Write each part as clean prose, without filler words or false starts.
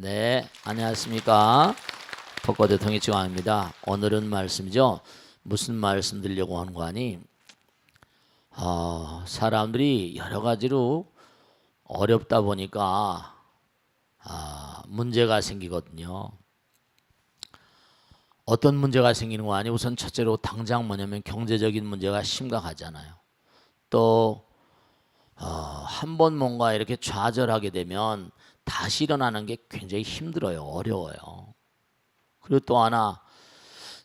네, 안녕하십니까. 법과대 통일지광입니다. 오늘은 말씀이죠. 무슨 말씀 드리려고 하는 거 아니? 사람들이 여러 가지로 어렵다 보니까 문제가 생기거든요. 어떤 문제가 생기는 거 아니? 우선 첫째로 당장 뭐냐면 경제적인 문제가 심각하잖아요. 또 한 번 뭔가 이렇게 좌절하게 되면 다시 일어나는 게 굉장히 힘들어요. 어려워요. 그리고 또 하나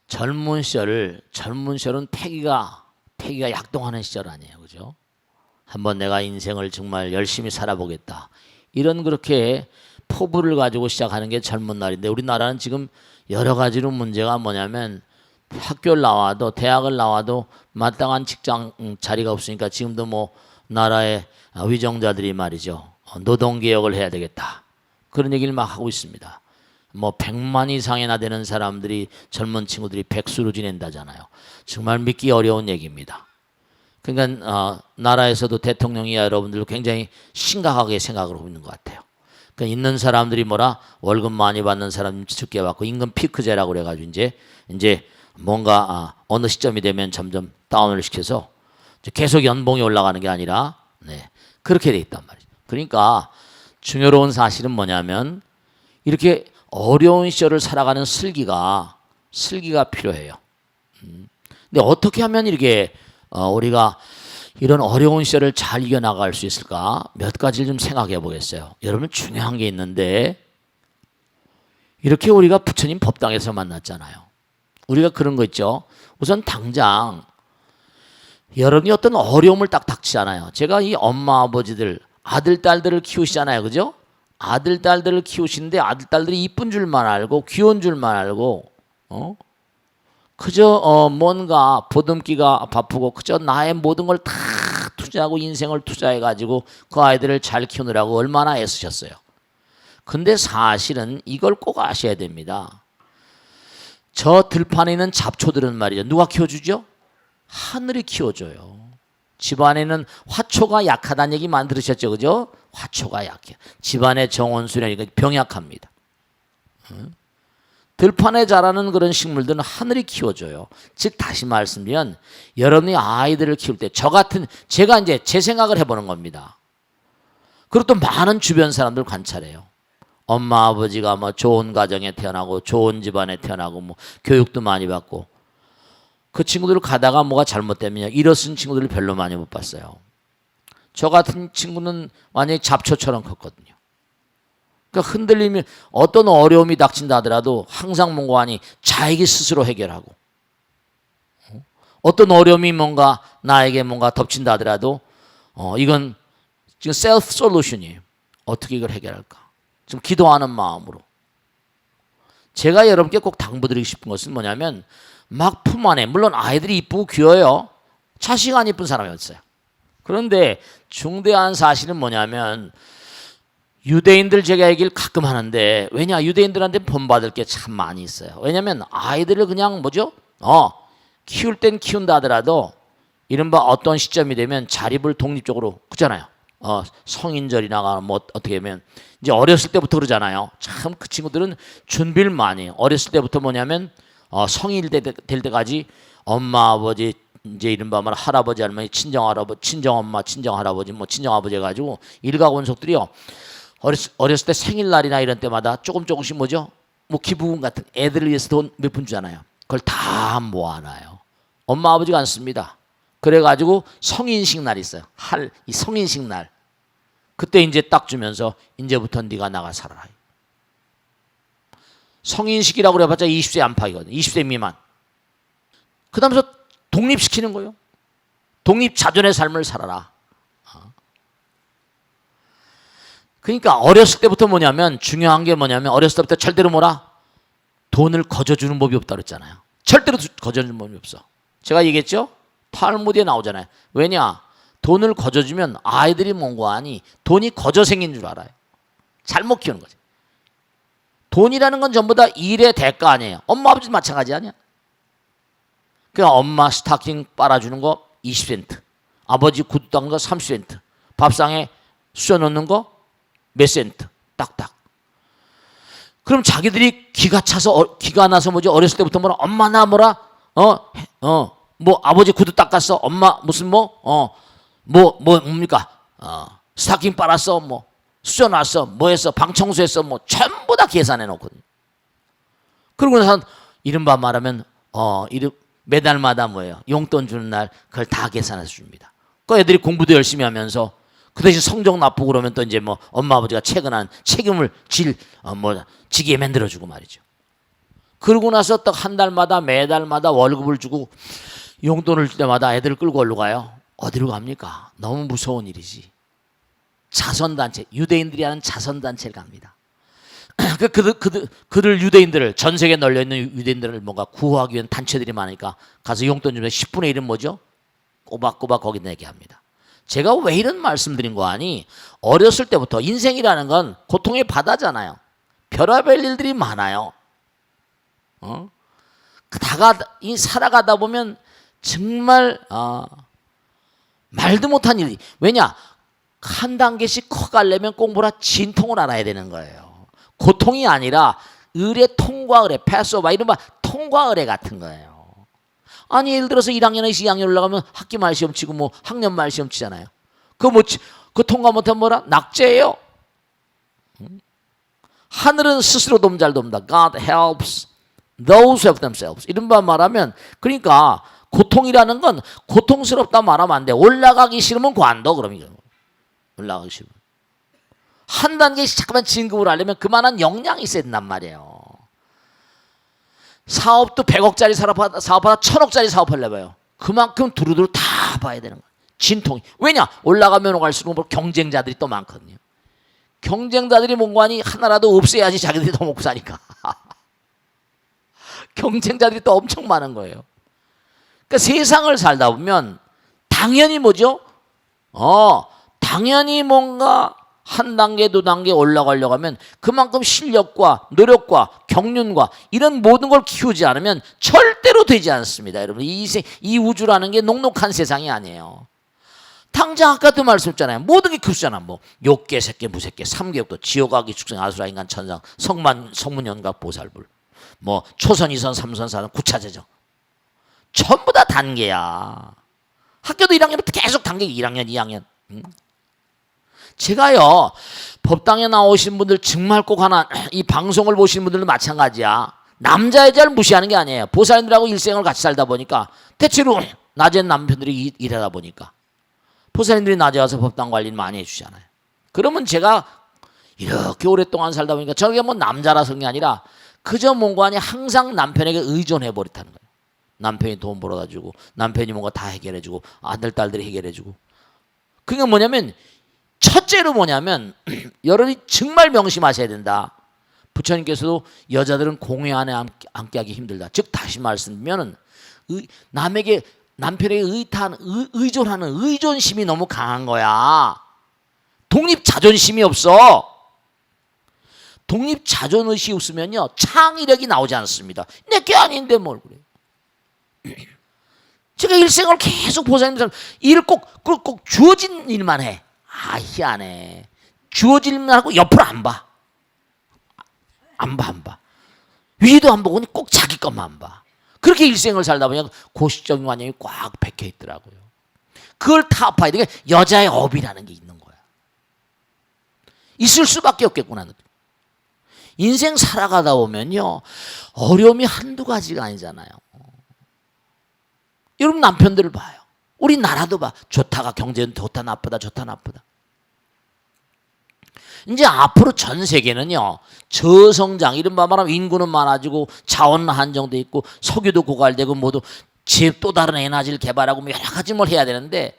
젊은 시절은 패기가 약동하는 시절 아니에요. 그죠? 한번 내가 인생을 정말 열심히 살아보겠다. 이런 그렇게 포부를 가지고 시작하는 게 젊은 날인데 우리나라는 지금 여러 가지로 문제가 뭐냐면 학교를 나와도 대학을 나와도 마땅한 직장 자리가 없으니까 지금도 뭐 나라의 위정자들이 말이죠. 노동개혁을 해야 되겠다. 그런 얘기를 막 하고 있습니다. 뭐 100만 이상이나 되는 사람들이 젊은 친구들이 백수로 지낸다잖아요. 정말 믿기 어려운 얘기입니다. 그러니까 나라에서도 대통령이 여러분들 굉장히 심각하게 생각을 하고 있는 것 같아요. 그러니까 있는 사람들이 뭐라 월급 많이 받는 사람 적게 받고 임금 피크제라고 그래가지고 이제 뭔가 어느 시점이 되면 점점 다운을 시켜서 계속 연봉이 올라가는 게 아니라 그렇게 돼 있단 말이죠. 그러니까 중요로운 사실은 뭐냐면 이렇게 어려운 시절을 살아가는 슬기가 필요해요. 근데 어떻게 하면 이렇게 우리가 이런 어려운 시절을 잘 이겨나갈 수 있을까? 몇 가지를 좀 생각해 보겠어요. 여러분 중요한 게 있는데 이렇게 우리가 부처님 법당에서 만났잖아요. 우리가 그런 거 있죠. 우선 당장 여러분이 어떤 어려움을 딱 닥치잖아요. 제가 이 엄마 아버지들 아들 딸들을 키우시잖아요. 그죠? 아들 딸들을 키우시는데 아들 딸들이 이쁜 줄만 알고 귀여운 줄만 알고 그저 뭔가 보듬기가 바쁘고 그저 나의 모든 걸 다 투자하고 인생을 투자해 가지고 그 아이들을 잘 키우느라고 얼마나 애쓰셨어요. 근데 사실은 이걸 꼭 아셔야 됩니다. 저 들판에 있는 잡초들은 말이죠. 누가 키워주죠? 하늘이 키워줘요. 집안에는 화초가 약하다는 얘기 많이 들으셨죠? 그죠? 화초가 약해. 집안의 정원수련이니까 병약합니다. 들판에 자라는 그런 식물들은 하늘이 키워줘요. 즉 다시 말씀드리면 여러분이 아이들을 키울 때 제가 이제 제 생각을 해보는 겁니다. 그리고 또 많은 주변 사람들 관찰해요. 엄마 아버지가 뭐 좋은 가정에 태어나고 좋은 집안에 태어나고 뭐 교육도 많이 받고 그 친구들 가다가 뭐가 잘못되면 일어선 친구들을 별로 많이 못 봤어요. 저 같은 친구는 완전히 잡초처럼 컸거든요. 그러니까 흔들리면 어떤 어려움이 닥친다 하더라도 항상 뭔가 아니 자기 스스로 해결하고 어떤 어려움이 뭔가 나에게 뭔가 덮친다 하더라도 이건 지금 셀프 솔루션이에요. 어떻게 이걸 해결할까? 좀 기도하는 마음으로. 제가 여러분께 꼭 당부드리고 싶은 것은 뭐냐면 막 품 안에 물론 아이들이 이쁘고 귀여워요. 자식 안 이쁜 사람이 없어요. 그런데 중대한 사실은 뭐냐면 유대인들 제가 얘기를 가끔 하는데 왜냐 유대인들한테 본받을 게 참 많이 있어요. 왜냐하면 아이들을 그냥 뭐죠? 키울 땐 키운다 하더라도 이른바 어떤 시점이 되면 자립을 독립적으로 그잖아요. 성인절이나 뭐 어떻게 하면 이제 어렸을 때부터 그러잖아요. 참 그 친구들은 준비를 많이 해요. 어렸을 때부터 뭐냐면 성인이 될 때까지 엄마 아버지 이제 이른바 말 할아버지 할머니 친정할아버지 친정엄마 친정할아버지 뭐 친정아버지 해가지고 일가원속들이요. 어렸을 때 생일날이나 이런 때마다 조금씩 뭐죠? 뭐 기부금 같은 애들을 위해서 돈 몇 푼 주잖아요. 그걸 다 모아놔요. 엄마 아버지가 안 씁니다. 그래가지고 성인식 날이 있어요. 이 성인식 날. 그때 이제 딱 주면서 이제부터 네가 나가 살아라. 성인식이라고 그래봤자 20세 안팎이거든요. 20세 미만. 그 다음에 독립시키는 거예요. 독립자존의 삶을 살아라. 그러니까 어렸을 때부터 뭐냐면 중요한 게 뭐냐면 어렸을 때부터 절대로 뭐라? 돈을 거저주는 법이 없다 그랬잖아요. 절대로 거저주는 법이 없어. 제가 얘기했죠? 탈무드에 나오잖아요. 왜냐? 돈을 거저주면 아이들이 뭔가 하니 돈이 거저 생긴 줄 알아요. 잘못 키우는 거지. 돈이라는 건 전부 다 일의 대가 아니에요. 엄마 아버지도 마찬가지 아니야. 그러니까 엄마 스타킹 빨아주는 거 20센트, 아버지 구두 닦는 거 30센트, 밥상에 쑤셔 넣는 거 몇 센트, 딱딱. 그럼 자기들이 기가 차서 기가 나서 뭐지 어렸을 때부터 뭐라 엄마 나 뭐라 뭐 아버지 구두 닦았어 엄마 무슨 뭡니까 스타킹 빨았어 뭐 수저 놨어 뭐 했어 방 청소했어 뭐 전부 다 계산해 놓거든요. 그러고 나서 이른바 말하면 매달마다 뭐예요 용돈 주는 날 그걸 다 계산해서 줍니다. 그 애들이 공부도 열심히 하면서 그 대신 성적 나쁘고 그러면 또 이제 뭐 엄마 아버지가 책임을 지게 만들어주고 말이죠. 그러고 나서 딱 한 달마다 매달마다 월급을 주고 용돈을 줄 때마다 애들을 끌고 어디로 가요? 어디로 갑니까? 너무 무서운 일이지. 자선단체, 유대인들이 하는 자선단체를 갑니다. 그들 유대인들을 전 세계에 널려있는 유대인들을 뭔가 구호하기 위한 단체들이 많으니까 가서 용돈 주면 10분의 1은 뭐죠? 꼬박꼬박 거기 내게 합니다. 제가 왜 이런 말씀드린 거 아니? 어렸을 때부터 인생이라는 건 고통의 바다잖아요. 별의별 일들이 많아요. 살아가다 보면 정말 말도 못한 일이. 왜냐? 한 단계씩 커가려면 공부라 진통을 알아야 되는 거예요. 고통이 아니라 의례 통과 의례, 패스오버 이른바 통과 의례 같은 거예요. 아니 예를 들어서 1학년에서 2학년 올라가면 학기 말 시험 치고 뭐 학년 말 시험 치잖아요. 그 통과 못하면 뭐라? 낙제예요. 하늘은 스스로 돕잘 돕니다. God helps those who help themselves. 이른바 말하면 그러니까 고통이라는 건 고통스럽다 말하면 안 돼. 올라가기 싫으면 관둬 그럼 이거. 올라가기 싫으면. 한 단계씩 잠깐만 진급을 하려면 그만한 역량이 있어야 된단 말이에요. 사업도 100억짜리 사업하다 1000억짜리 사업하려봐요. 그만큼 두루두루 다 봐야 되는 거예요. 진통이. 왜냐? 올라가면 갈수록 뭐 경쟁자들이 또 많거든요. 경쟁자들이 뭔가니 하나라도 없애야지 자기들이 더 먹고 사니까. 경쟁자들이 또 엄청 많은 거예요. 그러니까 세상을 살다 보면 당연히 뭐죠? 당연히 뭔가 한 단계 두 단계 올라가려고 하면 그만큼 실력과 노력과 경륜과 이런 모든 걸 키우지 않으면 절대로 되지 않습니다. 여러분 이 우주라는 게 녹록한 세상이 아니에요. 당장 아까도 말씀했잖아요. 모든 게 급수잖아. 뭐 욕계, 색계, 무색계, 삼계육도, 지옥아기, 축생, 아수라, 인간, 천상, 성문연각, 보살불, 뭐 초선, 이선, 삼선, 사선, 구차제정 전부 다 단계야. 학교도 1학년부터 계속 단계 1학년, 2학년. 제가요 법당에 나오신 분들 정말 꼭 하나 이 방송을 보시는 분들도 마찬가지야. 남자 여자를 무시하는 게 아니에요. 보살님들하고 일생을 같이 살다 보니까 대체로 낮엔 남편들이 일하다 보니까 보살님들이 낮에 와서 법당 관리를 많이 해주잖아요. 그러면 제가 이렇게 오랫동안 살다 보니까 저게 뭐 남자라서 그런 게 아니라 그저 뭔가 항상 남편에게 의존해 버렸다는 거예요. 남편이 돈 벌어다 주고 남편이 뭔가 다 해결해 주고 아들 딸들이 해결해 주고. 그게 뭐냐면 첫째로 뭐냐면 여러분이 정말 명심하셔야 된다. 부처님께서도 여자들은 공회 안에 앉게 하기 힘들다. 즉 다시 말씀드리면 남에게 남편에게 의존하는 의존심이 너무 강한 거야. 독립 자존심이 없어. 독립 자존의식이 없으면요 창의력이 나오지 않습니다. 내게 아닌데 뭘 그래. 제가 일생을 계속 보살님처럼 일을 꼭 주어진 일만 해. 희한해. 주어진 일만 하고 옆으로 안 봐. 안 봐. 위도 안 보고 꼭 자기 것만 봐. 그렇게 일생을 살다 보니 고시적인 관념이 꽉 박혀 있더라고요. 그걸 타파해야 돼. 여자의 업이라는 게 있는 거야. 있을 수밖에 없겠구나. 인생 살아가다 보면요 어려움이 한두 가지가 아니잖아요. 여러분 남편들을 봐요. 우리 나라도 봐. 좋다가 경제는 좋다 나쁘다. 이제 앞으로 전 세계는요 저성장 이른바 말하면 인구는 많아지고 자원 한정돼 있고 석유도 고갈되고 모두 또 다른 에너지를 개발하고 뭐 여러 가지 뭘 해야 되는데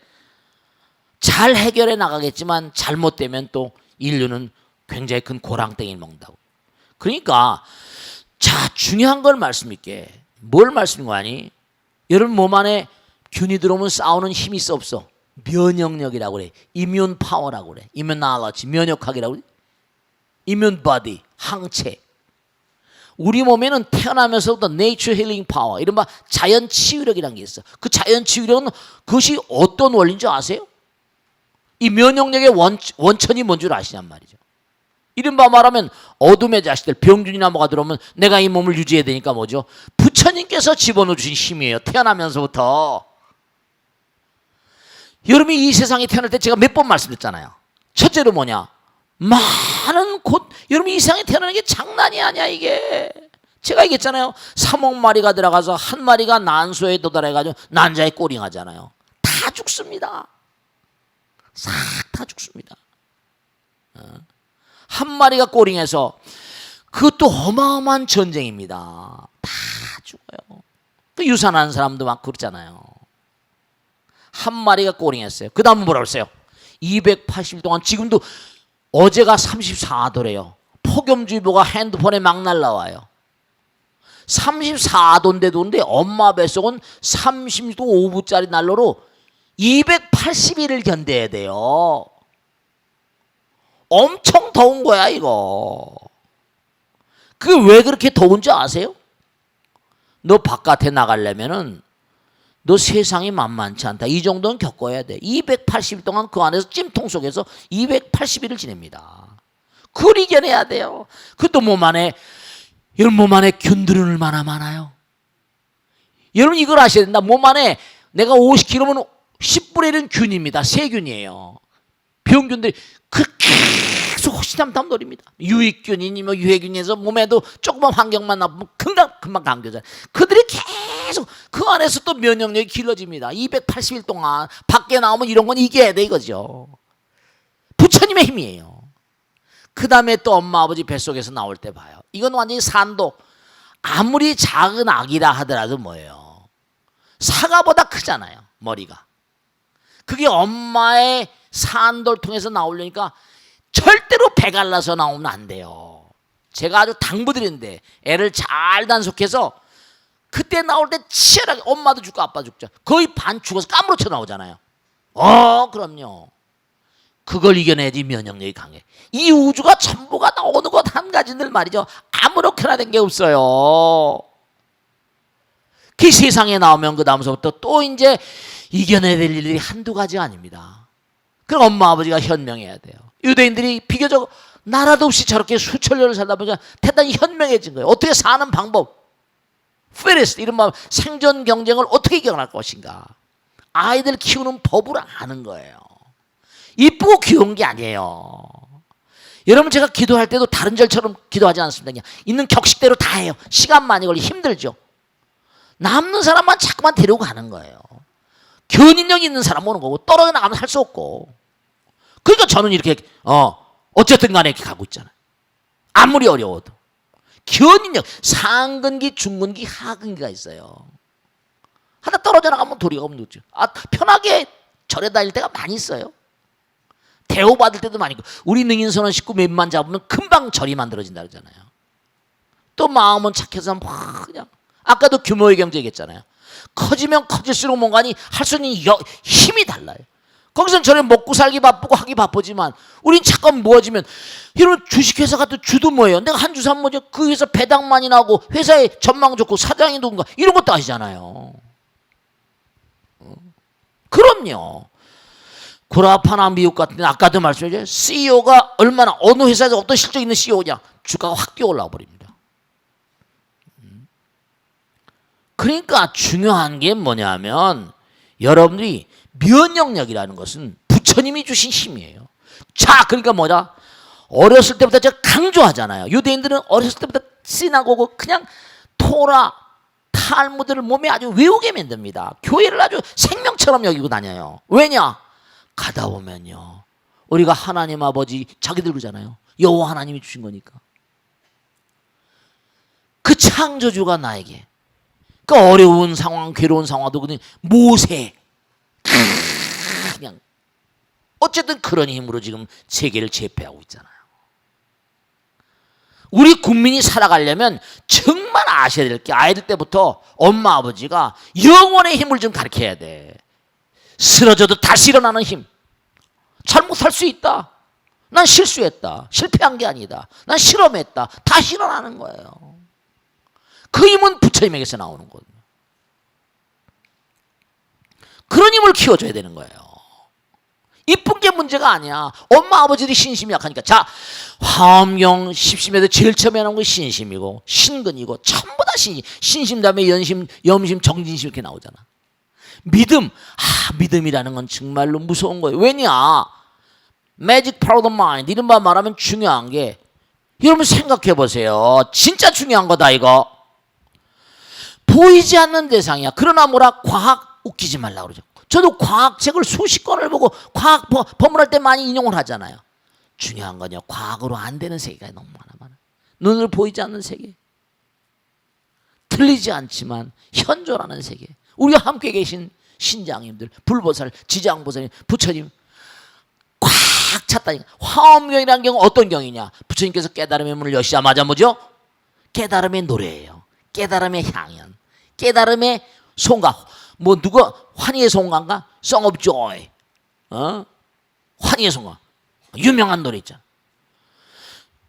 잘 해결해 나가겠지만 잘못되면 또 인류는 굉장히 큰 고랑땡이를 먹는다고. 그러니까 자 중요한 걸 말씀드릴게. 뭘 말씀인 거 아니? 여러분 몸 안에 균이 들어오면 싸우는 힘이 있어 없어? 면역력이라고 그래. 이뮨 파워라고 그래. 이뮨널러지 면역학이라고 그래. 이뮨 바디 항체. 우리 몸에는 태어나면서부터 네이처 힐링 파워 이른바 자연 치유력이라는 게 있어. 그 자연 치유력은 그것이 어떤 원리인 줄 아세요? 이 면역력의 원천이 뭔 줄 아시냔 말이죠. 이른바 말하면 어둠의 자식들, 병균이나 뭐가 들어오면 내가 이 몸을 유지해야 되니까 뭐죠? 부처님께서 집어넣어 주신 힘이에요. 태어나면서부터. 여러분이 이 세상에 태어날 때 제가 몇 번 말씀드렸잖아요. 첫째로 뭐냐? 많은 여러분 이 세상에 태어나는 게 장난이 아니야 이게. 제가 얘기했잖아요. 3억 마리가 들어가서 한 마리가 난소에 도달해가지고 난자에 꼬링하잖아요. 다 죽습니다. 싹 다 죽습니다. 한 마리가 꼬링해서 그것도 어마어마한 전쟁입니다. 다 죽어요. 그 유산하는 사람도 막 그렇잖아요. 한 마리가 꼬링했어요. 그 다음은 뭐라고 했어요? 280일 동안 지금도 어제가 34도래요. 폭염주의보가 핸드폰에 막 날라와요. 34도인데도 엄마 뱃속은 30도 5분짜리 난로로 280일을 견뎌야 돼요. 엄청 더운 거야 이거. 그게 왜 그렇게 더운지 아세요? 너 바깥에 나가려면은 너 세상이 만만치 않다. 이 정도는 겪어야 돼. 280일 동안 그 안에서 찜통 속에서 280일을 지냅니다. 그걸 이겨내야 돼요. 그것도 몸 안에, 여러분 몸 안에 균들은 얼마나 많아요. 여러분 이걸 아셔야 된다. 몸 안에 내가 50kg면 10분의 1은 균입니다. 세균이에요. 병균들이 계속 호시탐탐 노립니다. 유익균이니 뭐 유해균에서 몸에도 조그만 환경만 나쁘면 금방 감겨져요. 그들이 계속 그 안에서 또 면역력이 길러집니다. 280일 동안 밖에 나오면 이런 건 이겨야 돼 이거죠. 부처님의 힘이에요. 그 다음에 또 엄마 아버지 뱃속에서 나올 때 봐요. 이건 완전히 산도. 아무리 작은 아기라 하더라도 뭐예요? 사과보다 크잖아요. 머리가. 그게 엄마의 산도를 통해서 나오려니까 절대로 배 갈라서 나오면 안 돼요. 제가 아주 당부드리는데 애를 잘 단속해서 그때 나올 때 치열하게 엄마도 죽고 아빠 죽죠. 거의 반 죽어서 까무러쳐 나오잖아요. 그럼요. 그걸 이겨내야지 면역력이 강해. 이 우주가 전부가 어느 것 한 가지들 말이죠. 아무렇게나 된 게 없어요. 그 세상에 나오면 그 다음서부터 또 이제 이겨내야 될 일이 한두 가지 아닙니다. 그럼 엄마 아버지가 현명해야 돼요. 유대인들이 비교적 나라도 없이 저렇게 수천 년을 살다 보니까 대단히 현명해진 거예요. 어떻게 사는 방법, 페리스 이른바 생존 경쟁을 어떻게 이겨낼 것인가. 아이들 키우는 법을 아는 거예요. 이쁘고 귀여운 게 아니에요. 여러분 제가 기도할 때도 다른 절처럼 기도하지 않습니다. 그냥 있는 격식대로 다 해요. 시간 많이 걸리고 힘들죠. 남는 사람만 자꾸만 데리고 가는 거예요. 견인력 있는 사람 오는 거고 떨어져 나가면 할 수 없고. 그러니까 저는 이렇게 어쨌든 간에 이렇게 가고 있잖아요. 아무리 어려워도. 견인력, 상근기, 중근기, 하근기가 있어요. 하다 떨어져 나가면 도리가 없는 거죠. 편하게 절에 다닐 때가 많이 있어요. 대우받을 때도 많이 있고. 우리 능인선언 식구 몇만 잡으면 금방 절이 만들어진다 그러잖아요. 또 마음은 착해서 막 그냥 아까도 규모의 경제 얘기했잖아요. 커지면 커질수록 뭔가니 할 수 있는 힘이 달라요. 거기서는 저는 먹고 살기 바쁘고 하기 바쁘지만 우린 잠깐 모아지면 이런 주식회사 같은 주도 뭐예요? 내가 한 주 사면 뭐죠? 그 회사 배당 많이 나고 회사에 전망 좋고 사장이 누군가 이런 것도 아시잖아요. 그럼요. 구라파나 미국 같은 데 아까도 말씀드렸죠. CEO가 얼마나 어느 회사에서 어떤 실적 있는 CEO냐 주가가 확 뛰어 올라 버립니다. 그러니까 중요한 게 뭐냐면 여러분들이 면역력이라는 것은 부처님이 주신 힘이에요. 자, 그러니까 뭐다? 어렸을 때부터 제가 강조하잖아요. 유대인들은 어렸을 때부터 시나고그 그냥 토라, 탈무드를 몸에 아주 외우게 만듭니다. 교회를 아주 생명처럼 여기고 다녀요. 왜냐? 가다 보면요. 우리가 하나님 아버지 자기들 그러잖아요. 여호와 하나님이 주신 거니까. 그 창조주가 나에게 그 어려운 상황, 괴로운 상황도 그냥 모세 그냥 어쨌든 그런 힘으로 지금 세계를 제패하고 있잖아요. 우리 국민이 살아가려면 정말 아셔야 될 게 아이들 때부터 엄마 아버지가 영원의 힘을 좀 가르쳐야 돼. 쓰러져도 다시 일어나는 힘. 잘못할 수 있다. 난 실수했다. 실패한 게 아니다. 난 실험했다. 다시 일어나는 거예요. 그 힘은 부처님에게서 나오는 거예요. 그런 힘을 키워줘야 되는 거예요. 이쁜 게 문제가 아니야. 엄마 아버지들이 신심이 약하니까. 자, 화엄경 십심에도 제일 처음에 나온 게 신심이고 신근이고 전부 다 신심. 신심 다음에 연심, 염심, 정진심 이렇게 나오잖아. 믿음. 믿음이라는 건 정말로 무서운 거예요. 왜냐? Magic Power of Mind 이런 말 말하면 중요한 게, 여러분 생각해 보세요. 진짜 중요한 거다 이거. 보이지 않는 대상이야. 그러나 뭐라? 과학 웃기지 말라고 그러죠. 저도 과학책을 수십 권을 보고 과학 법문할 때 많이 인용을 하잖아요. 중요한 건요, 과학으로 안 되는 세계가 너무 많아. 눈으로 보이지 않는 세계, 틀리지 않지만 현존하는 세계. 우리가 함께 계신 신장님들, 불보살, 지장보살님, 부처님 꽉 찼다니까. 화엄경이라는 경우 어떤 경이냐? 부처님께서 깨달음의 문을 여시자마자 뭐죠? 깨달음의 노래예요. 깨달음의 향연, 깨달음의 송가. 뭐 누가 환희의 송가인가? Song of Joy. 환희의 송가. 유명한 노래 있잖아.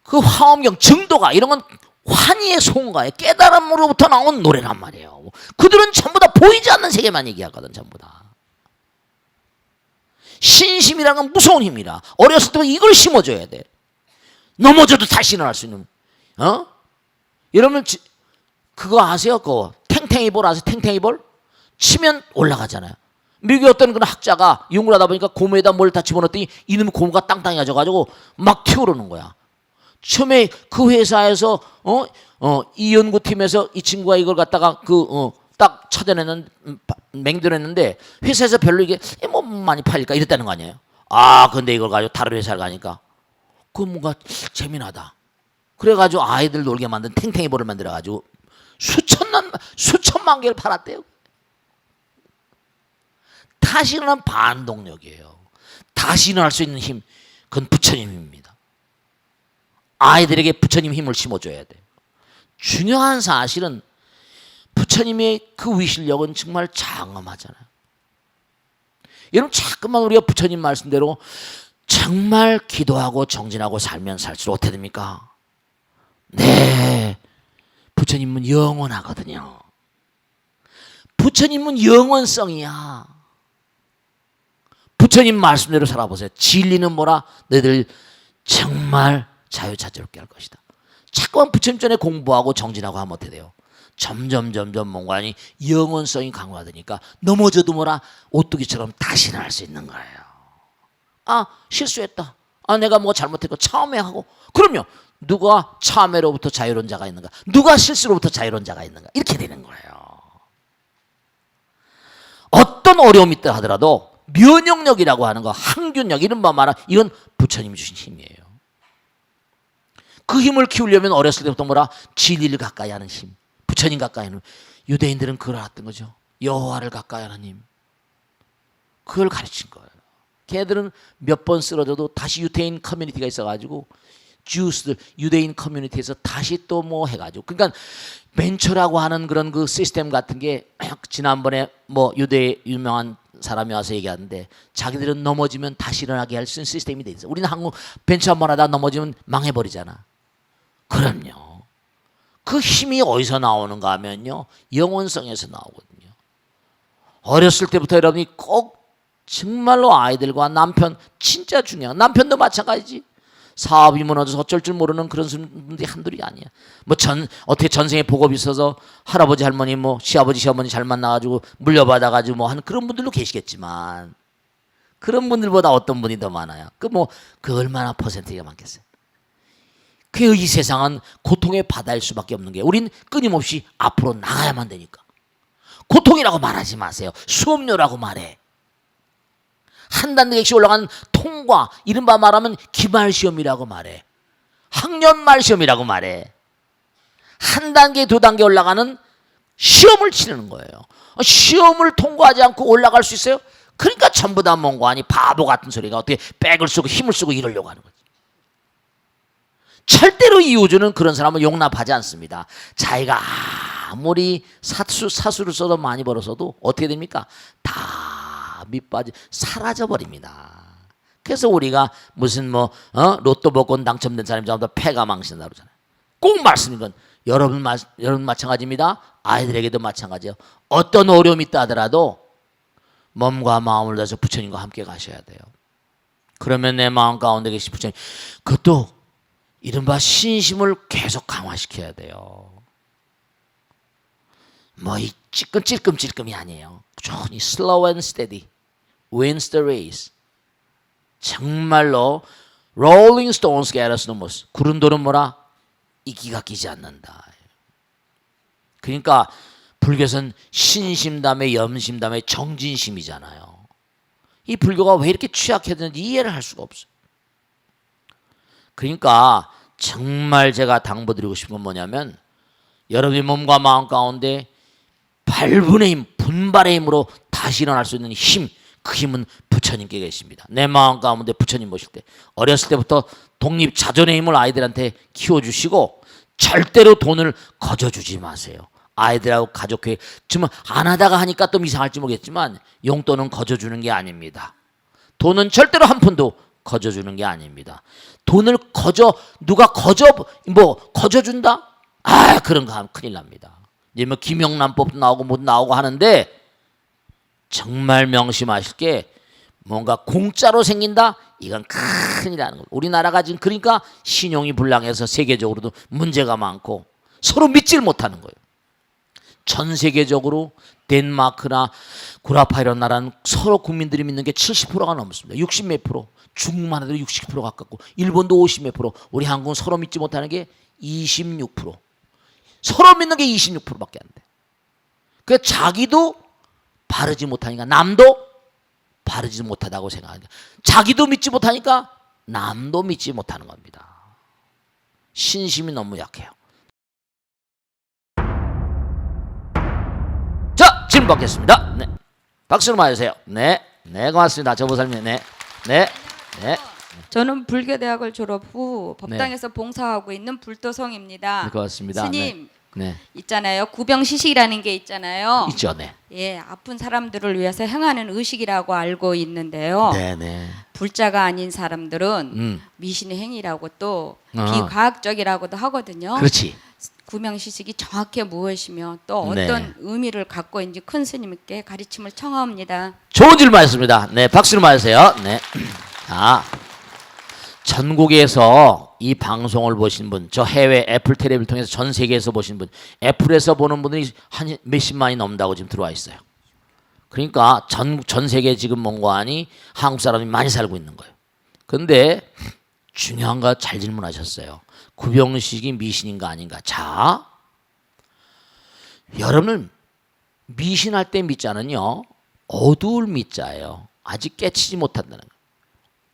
그 화엄경 증도가 이런 건 환희의 송가에 깨달음으로부터 나온 노래란 말이에요. 그들은 전부 다 보이지 않는 세계만 얘기하거든. 전부 다. 신심이라는 건 무서운 힘이라. 어렸을 때 이걸 심어줘야 돼. 넘어져도 다시 일어날 수 있는. 여러분 그거 아세요? 그거 탱탱이볼 아세요? 탱탱이볼? 치면 올라가잖아요. 미국의 어떤 그런 학자가 연구를 하다 보니까 고무에다 뭘 다 집어넣었더니 이놈의 고무가 땅땅해져가지고 막 튀어오르는 거야. 처음에 그 회사에서 이 연구팀에서 이 친구가 이걸 갖다가 딱 찾아내는 맹들었는데 회사에서 별로 이게 뭐 많이 팔릴까 이랬다는 거 아니에요. 근데 이걸 가지고 다른 회사를 가니까 그 뭔가 재미나다. 그래가지고 아이들 놀게 만든 탱탱이볼을 만들어가지고 수천만 개를 팔았대요. 다시 일어난 반동력이에요. 다시 일어날 수 있는 힘, 그건 부처님 힘입니다. 아이들에게 부처님 힘을 심어줘야 돼요. 중요한 사실은 부처님의 그 위실력은 정말 장엄하잖아요. 여러분 자꾸만 우리가 부처님 말씀대로 정말 기도하고 정진하고 살면 살수록 어떻게 됩니까? 네, 부처님은 영원하거든요. 부처님은 영원성이야. 부처님 말씀대로 살아보세요. 진리는 뭐라? 너희들 정말 자유자재롭게 할 것이다. 자꾸만 부처님 전에 공부하고 정진하고 하면 어떻게 돼요? 점점 뭔가 영원성이 강화되니까 넘어져도 뭐라? 오뚜기처럼 다시 일어날 수 있는 거예요. 실수했다. 내가 뭐 잘못했고 참회하고. 그럼요. 누가 참회로부터 자유로운 자가 있는가? 누가 실수로부터 자유로운 자가 있는가? 이렇게 되는 거예요. 어떤 어려움이 있다 하더라도 면역력이라고 하는 거, 항균력 이런 말 말아, 이건 부처님이 주신 힘이에요. 그 힘을 키우려면 어렸을 때부터 뭐라? 진리를 가까이 하는 힘, 부처님 가까이 하는. 유대인들은 그걸 알았던 거죠. 여호와를 가까이 하는 힘, 그걸 가르친 거예요. 걔들은 몇 번 쓰러져도 다시 유대인 커뮤니티가 있어가지고 주스들 유대인 커뮤니티에서 다시 또 뭐 해가지고, 그러니까 벤처라고 하는 그런 그 시스템 같은 게 지난번에 뭐 유대 유명한 사람이 와서 얘기하는데 자기들은 넘어지면 다시 일어나게 할 수 있는 시스템이 돼 있어. 우리는 한국 벤처 한번 하다 넘어지면 망해버리잖아. 그럼요. 그 힘이 어디서 나오는가 하면요, 영원성에서 나오거든요. 어렸을 때부터 여러분이 꼭 정말로 아이들과 남편, 진짜 중요한, 남편도 마찬가지지. 사업이 무너져서 어쩔 줄 모르는 그런 분들이 한둘이 아니야. 뭐 어떻게 전생에 복업이 있어서 할아버지 할머니 뭐 시아버지 시어머니 잘 만나가지고 물려받아가지고 뭐 하는 그런 분들도 계시겠지만, 그런 분들보다 어떤 분이 더 많아요? 그 얼마나 퍼센트가 많겠어요? 이 세상은 고통의 바다일 수밖에 없는 게, 우린 끊임없이 앞으로 나가야만 되니까. 고통이라고 말하지 마세요. 수업료라고 말해. 한 단계씩 올라간 통과, 이른바 말하면 기말시험이라고 말해. 학년말 시험이라고 말해. 한 단계, 두 단계 올라가는 시험을 치르는 거예요. 시험을 통과하지 않고 올라갈 수 있어요? 그러니까 전부 다 몽고하니 바보 같은 소리가 어떻게 백을 쓰고 힘을 쓰고 이러려고 하는 거지. 절대로 이 우주는 그런 사람을 용납하지 않습니다. 자기가 아무리 사수를 써도 많이 벌어서도 어떻게 됩니까? 다 밑빠지 사라져 버립니다. 그래서 우리가 무슨 로또 복권 당첨된 사람이 전부 다 패가 망신다 그러잖아요. 꼭 말씀인 건 여러분 마찬가지입니다. 아이들에게도 마찬가지예요. 어떤 어려움이 있다 하더라도 몸과 마음을 다해서 부처님과 함께 가셔야 돼요. 그러면 내 마음 가운데 계신 부처님, 그것도 이른바 신심을 계속 강화시켜야 돼요. 뭐 이 찔끔찔끔이 아니에요. 천천히 slow and steady wins the race. 정말로 rolling stones gather no more. 구른 돌은 뭐라? 이기가 끼지 않는다. 그러니까 불교는 신심 다음에 염심 다음에 정진심이잖아요. 이 불교가 왜 이렇게 취약해졌는지 이해를 할 수가 없어요. 그러니까 정말 제가 당부드리고 싶은 건 뭐냐면 여러분의 몸과 마음 가운데 8분의 힘, 분발의 힘으로 다시 일어날 수 있는 힘, 그 힘은 부처님께 계십니다. 내 마음 가운데 부처님 모실 때 어렸을 때부터 독립 자존의 힘을 아이들한테 키워주시고 절대로 돈을 거저주지 마세요. 아이들하고 가족회의 지금 안 하다가 하니까 또 이상할지 모르겠지만 용돈은 거저주는 게 아닙니다. 돈은 절대로 한 푼도 거저주는 게 아닙니다. 돈을 누가 거저준다? 아, 그런 거 하면 큰일 납니다. 이제 뭐 김영란법도 나오고 뭐 나오고 하는데 정말 명심하실 게 뭔가 공짜로 생긴다? 이건 큰일이라는 거예요. 우리나라가 지금 그러니까 신용이 불량해서 세계적으로도 문제가 많고 서로 믿질 못하는 거예요. 전 세계적으로 덴마크나 구라파 이런 나라는 서로 국민들이 믿는 게 70%가 넘습니다. 60 몇 프로. 중국만 해도 60% 가깝고 일본도 50 몇 프로. 우리 한국은 서로 믿지 못하는 게 26%. 서로 믿는 게 26%밖에 안 돼. 그 자기도 바르지 못하니까 남도 바르지 못하다고 생각하니까 자기도 믿지 못하니까 남도 믿지 못하는 겁니다. 신심이 너무 약해요. 자, 질문 받겠습니다. 네. 박수로 맞으세요. 네. 네, 고맙습니다. 저보살님. 네. 네. 네. 저는 불교대학을 졸업 후 법당에서 봉사하고 있는 불도성입니다. 네, 고맙습니다. 스님, 네. 있잖아요. 구병시식이라는 게 있잖아요. 있죠. 네. 예, 아픈 사람들을 위해서 행하는 의식이라고 알고 있는데요. 네, 네. 불자가 아닌 사람들은 미신의 행위라고 또 어. 비과학적이라고도 하거든요. 그렇지. 구명시식이 정확히 무엇이며 또 어떤 네. 의미를 갖고 있는지 큰 스님께 가르침을 청하옵니다. 좋은 질문하셨습니다. 네, 박수로 맞으세요. 네. 아, 전국에서 이 방송을 보신 분, 저 해외 애플 텔레비를 통해서 전 세계에서 보신 분, 애플에서 보는 분들이 한 몇십만이 넘는다고 지금 들어와 있어요. 그러니까 전 세계 지금 뭔가하니 한국 사람이 많이 살고 있는 거예요. 그런데 중요한 거 잘 질문하셨어요. 구병식이 미신인가 아닌가. 자, 여러분 미신할 때 믿자는요 어두울 믿자예요. 아직 깨치지 못한다는 거예요.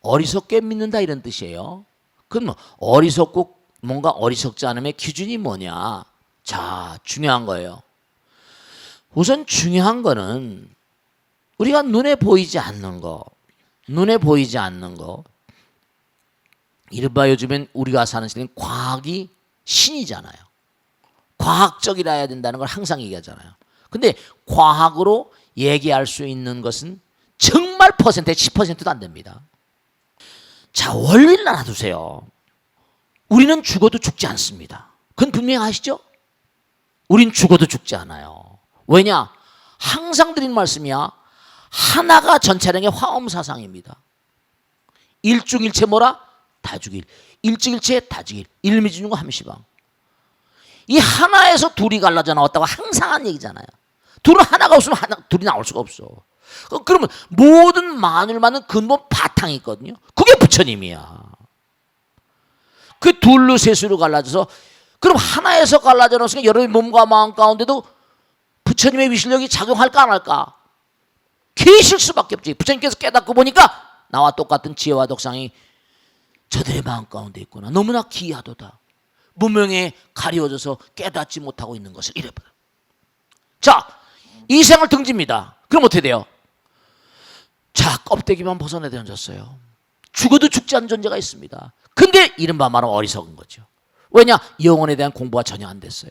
어리석게 믿는다 이런 뜻이에요. 그럼 뭐 어리석고 뭔가 어리석지 않음의 기준이 뭐냐. 자, 중요한 거예요. 우선 중요한 거는 우리가 눈에 보이지 않는 거, 이른바 요즘엔 우리가 사는 시대는 과학이 신이잖아요. 과학적이라 해야 된다는 걸 항상 얘기하잖아요. 근데 과학으로 얘기할 수 있는 것은 정말 퍼센트에 10%도 안 됩니다. 자, 원리를 알아두세요. 우리는 죽어도 죽지 않습니다. 그건 분명히 아시죠? 우린 죽어도 죽지 않아요. 왜냐? 항상 드린 말씀이야. 하나가 전차량의 화엄사상입니다. 일중일체 뭐라? 다주길. 일증일체 다주길. 일미준과 함시방. 이 하나에서 둘이 갈라져 나왔다고 항상 한 얘기잖아요. 둘은 하나가 없으면 둘이 나올 수가 없어. 그러면 모든 만물만은 근본 바탕이 있거든요. 그게 부처님이야. 그 둘로 셋으로 갈라져서 그럼 하나에서 갈라져 놓으니까 여러분의 몸과 마음 가운데도 부처님의 위실력이 작용할까 안 할까? 계실 수밖에 없지. 부처님께서 깨닫고 보니까 나와 똑같은 지혜와 덕상이 저들의 마음 가운데 있구나. 너무나 기이하도다. 무명에 가리워져서 깨닫지 못하고 있는 것을 이래버려. 자, 이 생을 등집니다. 그럼 어떻게 돼요? 자, 껍데기만 벗어내 던졌어요. 죽어도 죽지 않는 존재가 있습니다. 근데 이른바 말하면 어리석은 거죠. 왜냐? 영혼에 대한 공부가 전혀 안 됐어요.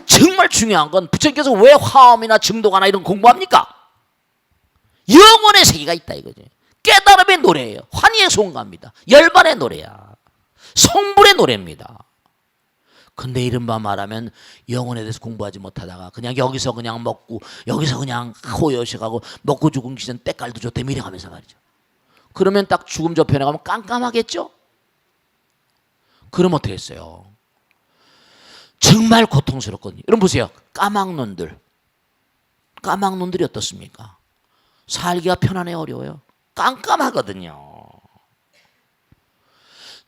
정말 중요한 건 부처님께서 왜 화엄이나 증도가나 이런 공부합니까? 영혼의 세계가 있다 이거죠. 깨달음의 노래예요. 환희의 송가입니다. 열반의 노래야. 성불의 노래입니다. 근데 이른바 말하면 영혼에 대해서 공부하지 못하다가 그냥 여기서 그냥 먹고 여기서 그냥 호요식하고 먹고 죽은 기전 때깔도 좋대 미래가면서 말이죠. 그러면 딱 죽음 저편에 가면 깜깜하겠죠? 그럼 어떻게 했어요? 정말 고통스럽거든요. 여러분 보세요. 까막눈들이 어떻습니까? 살기가 편안해 어려워요. 깜깜하거든요.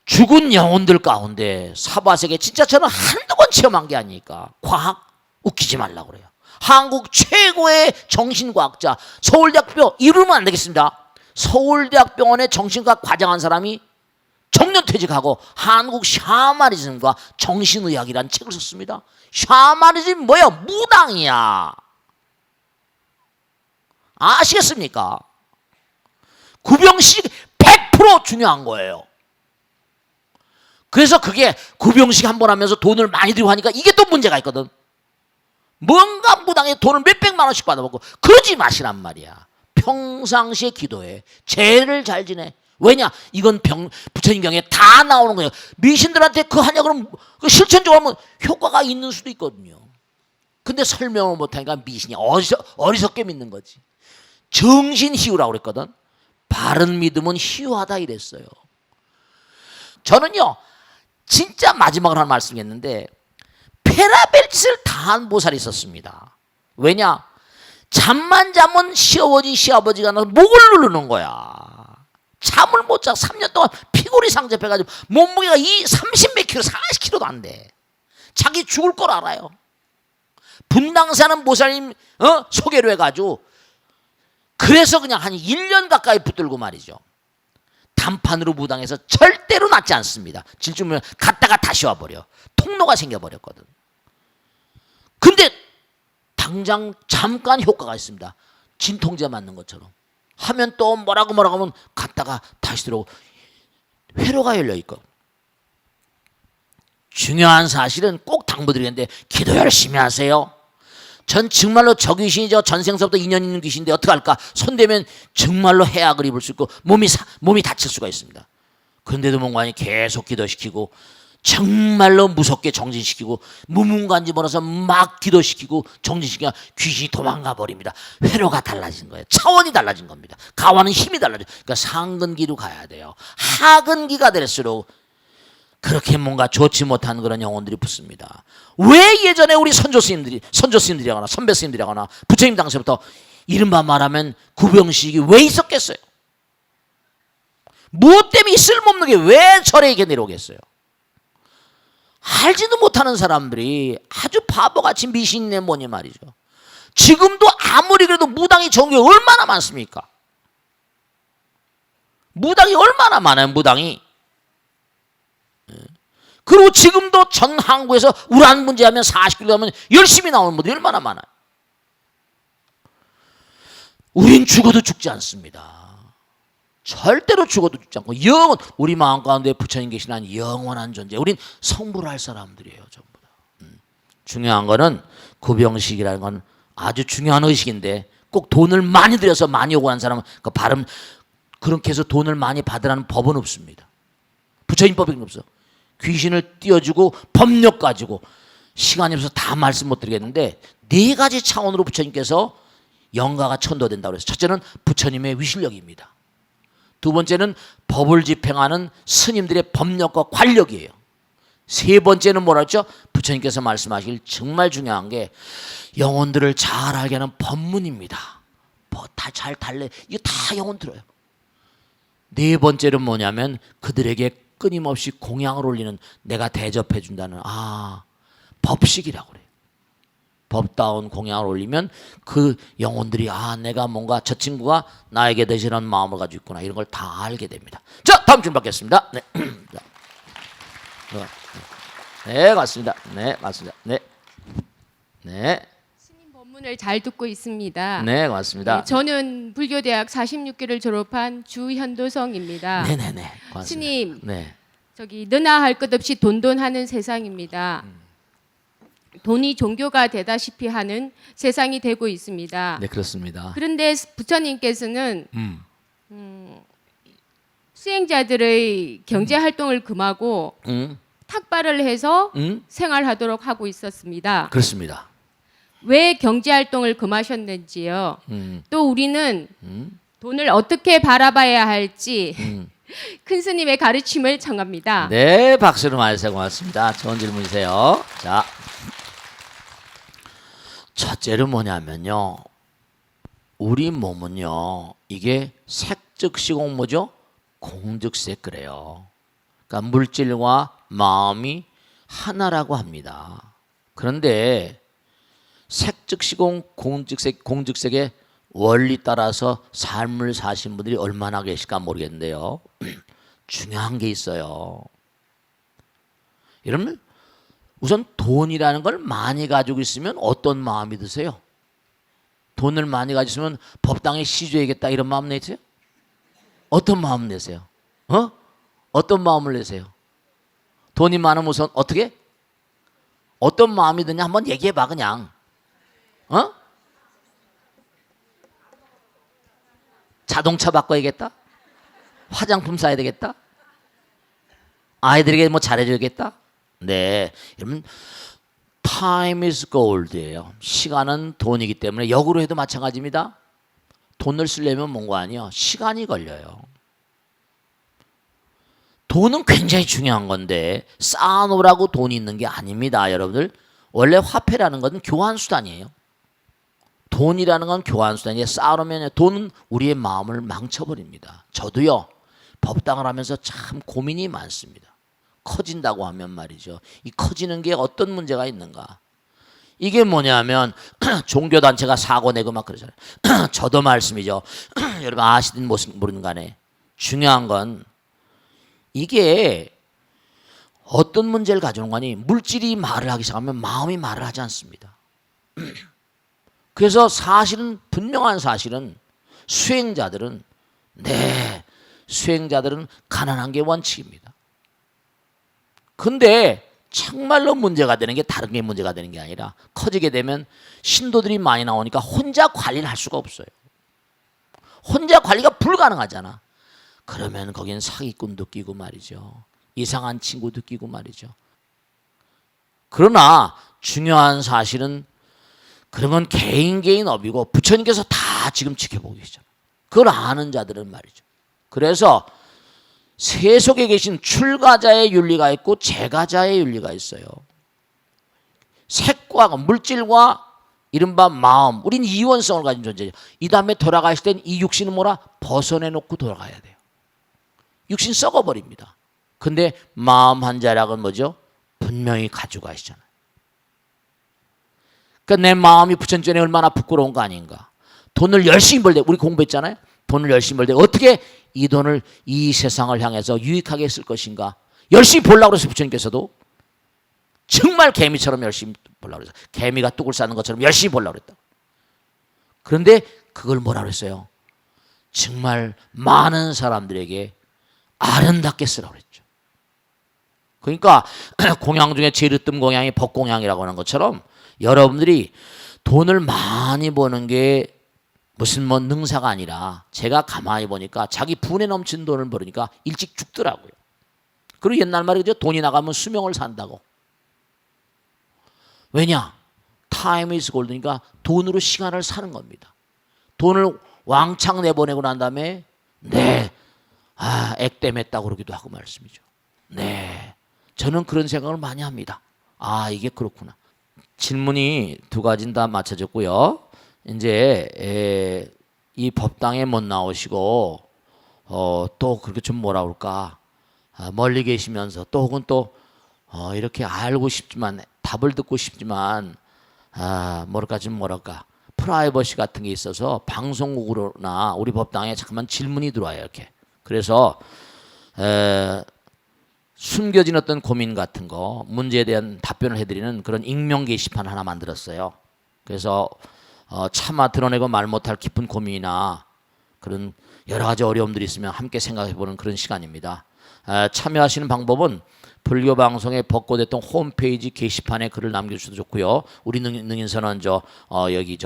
죽은 영혼들 가운데 사바세계 진짜 저는 한두 번 체험한 게 아니니까 과학 웃기지 말라고 그래요. 한국 최고의 정신과학자 서울대학병 이루면 안 되겠습니다. 서울대학병원의 정신과학 과장한 사람이 정년퇴직하고 한국 샤머니즘과 정신의학이라는 책을 썼습니다. 샤머니즘 뭐야? 무당이야. 아시겠습니까? 구병식 100% 중요한 거예요. 그래서 그게 구병식 한 번 하면서 돈을 많이 들고 하니까 이게 또 문제가 있거든. 뭔가 무당에 돈을 몇백만 원씩 받아먹고 그러지 마시란 말이야. 평상시에 기도해. 죄를 잘 지내. 왜냐? 이건 부처님 경에 다 나오는 거예요. 미신들한테 그 하냐 그러면 그 실천적으로 하면 효과가 있는 수도 있거든요. 근데 설명을 못하니까 미신이 어리석게 믿는 거지. 정신희우라고 그랬거든. 바른 믿음은 희우하다 이랬어요. 저는요 진짜 마지막으로 하는 말씀이었는데 페라벨 짓을 다한 보살이 있었습니다. 왜냐? 잠만 자면 시아버지가 나서 목을 누르는 거야. 잠을 못 자. 3년 동안 피골이 상접해가지고 몸무게가 30몇 킬로 40킬로도 안 돼. 자기 죽을 걸 알아요. 분당사는 보살님 소개로 해가지고 그래서 그냥 한 1년 가까이 붙들고 말이죠. 단판으로 무당해서 절대로 낫지 않습니다. 질주면 갔다가 다시 와버려. 통로가 생겨버렸거든. 근데 당장 잠깐 효과가 있습니다. 진통제 맞는 것처럼. 하면 또 뭐라고 하면 갔다가 다시 들어오고 회로가 열려있고. 중요한 사실은 꼭 당부드리는데 기도 열심히 하세요. 전 정말로 저 귀신이 전생서부터 인연 있는 귀신인데 어떡할까? 손대면 정말로 해악을 입을 수 있고 몸이 다칠 수가 있습니다. 그런데도 뭔가 계속 기도시키고 정말로 무섭게 정진시키고 무문관지 몰아서 막 기도시키고 정진시키면 귀신이 도망가 버립니다. 회로가 달라진 거예요. 차원이 달라진 겁니다. 가와는 힘이 달라져요. 그러니까 상근기로 가야 돼요. 하근기가 될수록 그렇게 뭔가 좋지 못한 그런 영혼들이 붙습니다. 왜 예전에 우리 선조 스님들이거나 선배 스님들이거나 부처님 당시부터 이른바 말하면 구병식이 왜 있었겠어요? 무엇 때문에 쓸모없는 게 왜 절에 이렇게 내려오겠어요? 알지도 못하는 사람들이 아주 바보같이 미신네 뭐니 말이죠. 지금도 아무리 그래도 무당이 전국에 얼마나 많습니까? 무당이 얼마나 많아요, 무당이. 그리고 지금도 전 한국에서 우란 문제하면 40kg 하면 열심히 나오는 분들이 얼마나 많아요. 우린 죽어도 죽지 않습니다. 절대로 죽어도 죽지 않고 우리 마음 가운데 부처님 계시는 영원한 존재. 우린 성불할 사람들이에요, 전부 다. 중요한 거는 구병식이라는 건 아주 중요한 의식인데 꼭 돈을 많이 들여서 많이 요구하는 사람은 그 발음 그렇게 해서 돈을 많이 받으라는 법은 없습니다. 부처님 법이 없어. 귀신을 띄워주고 법력 가지고 시간이 없어서 다 말씀 못 드리겠는데 4가지 차원으로 부처님께서 영가가 천도된다고 해서 첫째는 부처님의 위실력입니다. 두 번째는 법을 집행하는 스님들의 법력과 관력이에요. 세 번째는 뭐라 했죠? 부처님께서 말씀하실 정말 중요한 게 영혼들을 잘 알게 하는 법문입니다. 다 잘 달래. 이거 다 영혼 들어요. 네 번째는 뭐냐면 그들에게 끊임없이 공양을 올리는 내가 대접해 준다는 법식이라고 그래요. 법다운 공양을 올리면 그 영혼들이 내가 뭔가 저 친구가 나에게 대신하는 마음을 가지고 있구나 이런 걸 다 알게 됩니다. 자, 다음 줄 받겠습니다. 네. 네, 맞습니다. 네, 맞습니다. 네. 네. 스님 법문을 잘 듣고 있습니다. 네, 맞습니다. 네, 저는 불교대학 46기를 졸업한 주현도성입니다. 네네네. 고맙습니다. 스님, 네. 저기 너나 할 것 없이 돈돈하는 세상입니다. 돈이 종교가 되다시피 하는 세상이 되고 있습니다. 네, 그렇습니다. 그런데 부처님께서는 수행자들의 경제 활동을 금하고 탁발을 해서 생활하도록 하고 있었습니다. 그렇습니다. 왜 경제 활동을 금하셨는지요? 또 우리는 돈을 어떻게 바라봐야 할지 큰 스님의 가르침을 청합니다. 네, 박수로 말해주세요. 고맙습니다. 좋은 질문이세요. 자, 첫째로 뭐냐면요, 우리 몸은요, 이게 색즉시공 뭐죠? 공즉색 그래요. 그러니까 물질과 마음이 하나라고 합니다. 그런데 색즉시공 공즉색의 원리 따라서 삶을 사신 분들이 얼마나 계실까 모르겠는데요. 중요한 게 있어요. 여러분, 우선 돈이라는 걸 많이 가지고 있으면 어떤 마음이 드세요? 돈을 많이 가지고 있으면 법당에 시주해야겠다 이런 마음 내세요? 어떤 마음 내세요? 어떤 마음을 내세요? 돈이 많으면 우선 어떻게? 어떤 마음이 드냐 한번 얘기해봐 그냥. 자동차 바꿔야겠다? 화장품 사야 되겠다? 아이들에게 뭐 잘해줘야겠다? 네, 여러분, time is gold예요. 시간은 돈이기 때문에 역으로 해도 마찬가지입니다. 돈을 쓰려면 뭔가 아니요, 시간이 걸려요. 돈은 굉장히 중요한 건데 쌓아놓으라고 돈이 있는 게 아닙니다, 여러분들. 원래 화폐라는 것은 교환 수단이에요. 돈이라는 건 교환 수단이에요. 쌓아놓으면 돈은 우리의 마음을 망쳐버립니다. 저도요, 법당을 하면서 참 고민이 많습니다. 커진다고 하면 말이죠, 이 커지는 게 어떤 문제가 있는가. 이게 뭐냐면 종교단체가 사고 내고 막 그러잖아요. 저도 말씀이죠. 여러분 아시든 모르든 간에 중요한 건 이게 어떤 문제를 가져오는 거니, 물질이 말을 하기 시작하면 마음이 말을 하지 않습니다. 그래서 사실은, 분명한 사실은 수행자들은 가난한 게 원칙입니다. 근데 정말로 문제가 되는 게 다른 게 문제가 되는 게 아니라, 커지게 되면 신도들이 많이 나오니까 혼자 관리를 할 수가 없어요. 혼자 관리가 불가능하잖아. 그러면 거긴 사기꾼도 끼고 말이죠, 이상한 친구도 끼고 말이죠. 그러나 중요한 사실은 그런 건 개인 업이고 부처님께서 다 지금 지켜보고 계시잖아요. 그걸 아는 자들은 말이죠. 그래서 세속에 계신 출가자의 윤리가 있고 재가자의 윤리가 있어요. 색과 물질과 이른바 마음, 우린 이원성을 가진 존재죠. 이 다음에 돌아가실 땐 이 육신은 뭐라? 벗어내놓고 돌아가야 돼요. 육신 썩어버립니다. 근데 마음 한 자락은 뭐죠? 분명히 가지고 가시잖아요. 그러니까 내 마음이 부처님 전에 얼마나 부끄러운 거 아닌가. 돈을 열심히 벌 때, 우리 공부했잖아요. 돈을 열심히 벌 때 어떻게 이 돈을 이 세상을 향해서 유익하게 쓸 것인가. 열심히 벌라고 그랬어요. 부처님께서도 정말 개미처럼 열심히 벌라고 그랬어요. 개미가 뚝을 싸는 것처럼 열심히 벌라고 그랬다. 그런데 그걸 뭐라 그랬어요? 정말 많은 사람들에게 아름답게 쓰라고 그랬죠. 그러니까 공양 중에 제일 으뜸 공양이 법공양이라고 하는 것처럼 여러분들이 돈을 많이 버는 게 무슨 뭐 능사가 아니라, 제가 가만히 보니까 자기 분에 넘치는 돈을 벌으니까 일찍 죽더라고요. 그리고 옛날 말이죠, 돈이 나가면 수명을 산다고. 왜냐? 타임 이즈 골드니까 돈으로 시간을 사는 겁니다. 돈을 왕창 내보내고 난 다음에 액땜했다고 그러기도 하고 말씀이죠. 네, 저는 그런 생각을 많이 합니다. 이게 그렇구나. 질문이 두 가지는 다 맞춰졌고요. 이제 이 법당에 못 나오시고 또 그렇게 좀 뭐라 그럴까, 멀리 계시면서 또 혹은 또 이렇게 알고 싶지만, 답을 듣고 싶지만 뭐랄까 프라이버시 같은 게 있어서 방송국으로나 우리 법당에 잠깐만 질문이 들어와요, 이렇게. 그래서 숨겨진 어떤 고민 같은 거, 문제에 대한 답변을 해드리는 그런 익명 게시판 하나 만들었어요. 그래서 차마 드러내고 말 못할 깊은 고민이나 그런 여러 가지 어려움들이 있으면 함께 생각해보는 그런 시간입니다. 참여하시는 방법은 불교 방송의 벚꽃대통 홈페이지 게시판에 글을 남겨주셔도 좋고요. 우리 능인선언 여기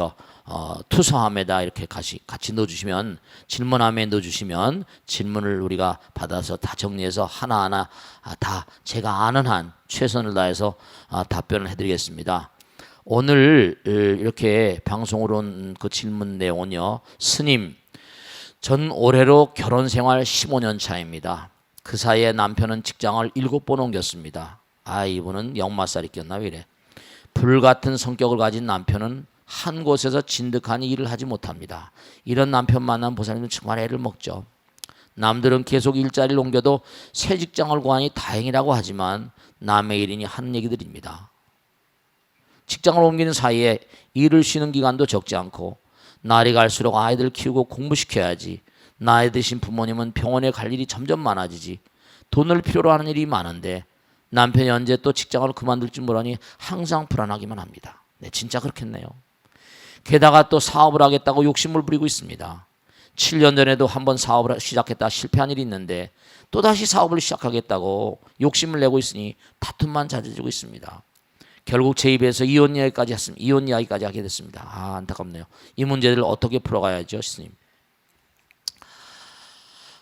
투서함에다 이렇게 같이 넣어주시면, 질문함에 넣어주시면 질문을 우리가 받아서 다 정리해서 하나하나 다 제가 아는 한 최선을 다해서 답변을 해드리겠습니다. 오늘 이렇게 방송으로 온 그 질문 내용은요, 스님 전 올해로 결혼 생활 15년 차입니다. 그 사이에 남편은 직장을 7번 옮겼습니다. 아, 이분은 역마살이 꼈나 왜 이래. 불같은 성격을 가진 남편은 한 곳에서 진득하니 일을 하지 못합니다. 이런 남편 만난 보살님은 정말 애를 먹죠. 남들은 계속 일자리를 옮겨도 새 직장을 구하니 다행이라고 하지만 남의 일이니 하는 얘기들입니다. 직장을 옮기는 사이에 일을 쉬는 기간도 적지 않고 날이 갈수록 아이들 키우고 공부시켜야지. 나이 드신 부모님은 병원에 갈 일이 점점 많아지지. 돈을 필요로 하는 일이 많은데 남편이 언제 또 직장을 그만둘지 모르니 항상 불안하기만 합니다. 네, 진짜 그렇겠네요. 게다가 또 사업을 하겠다고 욕심을 부리고 있습니다. 7년 전에도 한번 사업을 시작했다 실패한 일이 있는데 또다시 사업을 시작하겠다고 욕심을 내고 있으니 다툼만 잦아지고 있습니다. 결국 제 입에서 이혼 이야기까지 하게 됐습니다. 아, 안타깝네요. 이 문제들을 어떻게 풀어가야죠, 스님?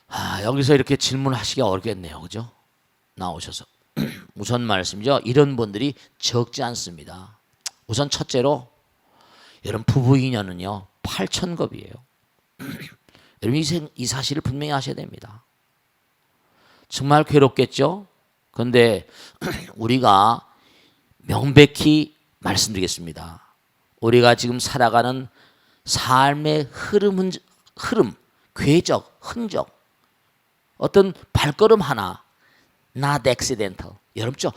아, 여기서 이렇게 질문하시기가 어렵겠네요. 그죠? 나오셔서. 우선 말씀이죠. 이런 분들이 적지 않습니다. 우선 첫째로 여러분 부부 인연은요 8,000겁이에요. 여러분 이 사실을 분명히 아셔야 됩니다. 정말 괴롭겠죠? 그런데 우리가 명백히 말씀드리겠습니다. 우리가 지금 살아가는 삶의 흐름, 궤적, 흔적, 어떤 발걸음 하나 not accidental. 여러분